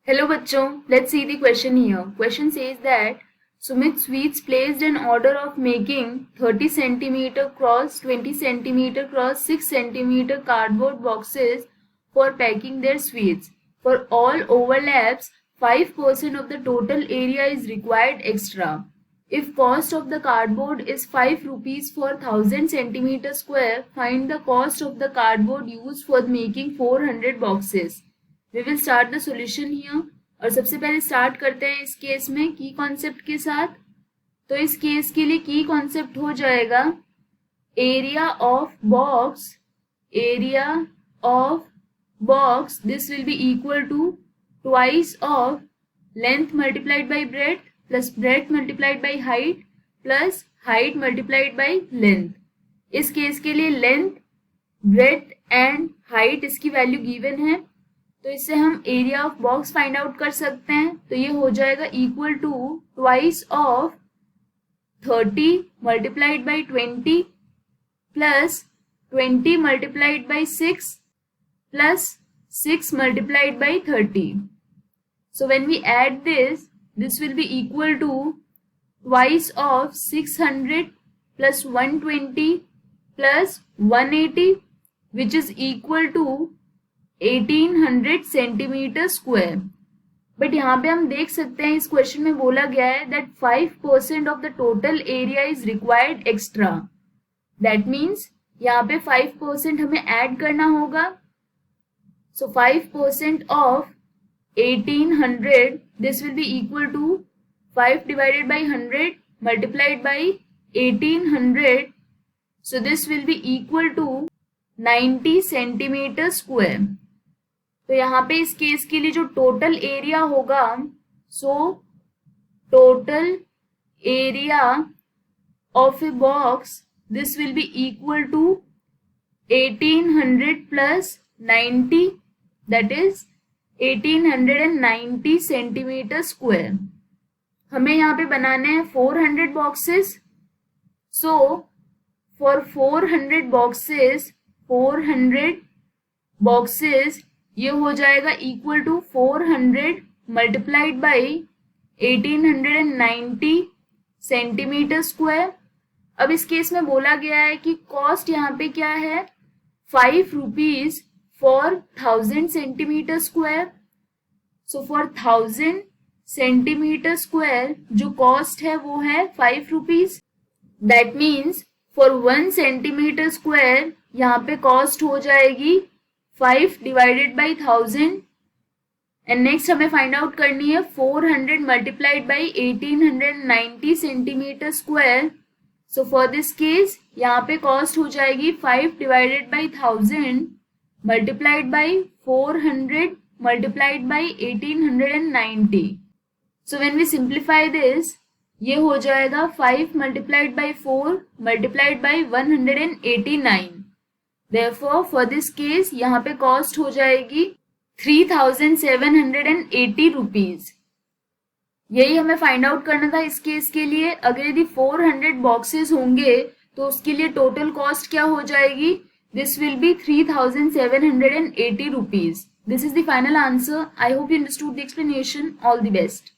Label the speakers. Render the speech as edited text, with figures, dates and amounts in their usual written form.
Speaker 1: Hello bachcho, let's see the question here. Question says that Sumit Sweets placed an order of making 30 cm cross 20 cm cross 6 cm cardboard boxes for packing their sweets. For all overlaps, 5% of the total area is required extra. If cost of the cardboard is 5 rupees for 1000 cm square, find the cost of the cardboard used for making 400 boxes. We will start the solution here. और सबसे पहले start करते हैं इस case में की concept के साथ. तो इस केस के लिए की कॉन्सेप्ट हो जाएगा area of box this will be equal to twice of length multiplied by breadth plus breadth multiplied by height plus height multiplied by length. इस केस के लिए लेंथ ब्रेड्थ एंड हाइट इसकी value given है, तो इससे हम area of box find out कर सकते हैं. तो ये हो जाएगा equal to twice of 30 multiplied by 20 plus 20 multiplied by 6 plus 6 multiplied by 30. So when we add this will be equal to twice of 600 plus 120 plus 180 which is equal to 1800 centimetre square. But यहाँ पे हम देख सकते हैं इस question में बोला गया है that 5% of the total area is required extra. That means यहाँ पे 5% हमें ऐड करना होगा. So 5% of 1800 this will be equal to 5 divided by 100 multiplied by 1800. So this will be equal to 90 centimetre square. तो यहाँ पे इस केस के लिए जो टोटल एरिया होगा, so total area of a box this will be equal to 1800 plus 90 that is 1890 centimetre square. हमें यहाँ पे बनाने हैं 400 बॉक्सेस. सो फॉर 400 बॉक्सेस ये हो जाएगा equal to 400 multiplied by 1890 centimetre square. अब इस केस में बोला गया है कि कॉस्ट यहाँ पे क्या है 5 rupees for 1000 centimetre square. So for 1000 centimetre square जो कॉस्ट है वो है 5 rupees. That means for 1 centimetre square यहाँ पे कॉस्ट हो जाएगी 5 डिवाइडेड बाई 1000. एंड नेक्स्ट हमें फाइंड आउट करनी है 400 multiplied by 1890 centimetre square. So for this case यहाँ पे कॉस्ट हो जाएगी 5 divided by 1000 multiplied by 400 multiplied by 1890. So when we simplify this ये हो जाएगा 5 multiplied by 4 multiplied by 189. Therefore, for this case यहाँ पे कॉस्ट हो जाएगी 3780 रुपीज. यही हमें फाइंड आउट करना था इस केस के लिए. अगर यदि 400 बॉक्सेस होंगे तो उसके लिए टोटल कॉस्ट क्या हो जाएगी, this will B 3780 rupees. This is the final answer. I hope you understood the explanation. All the best.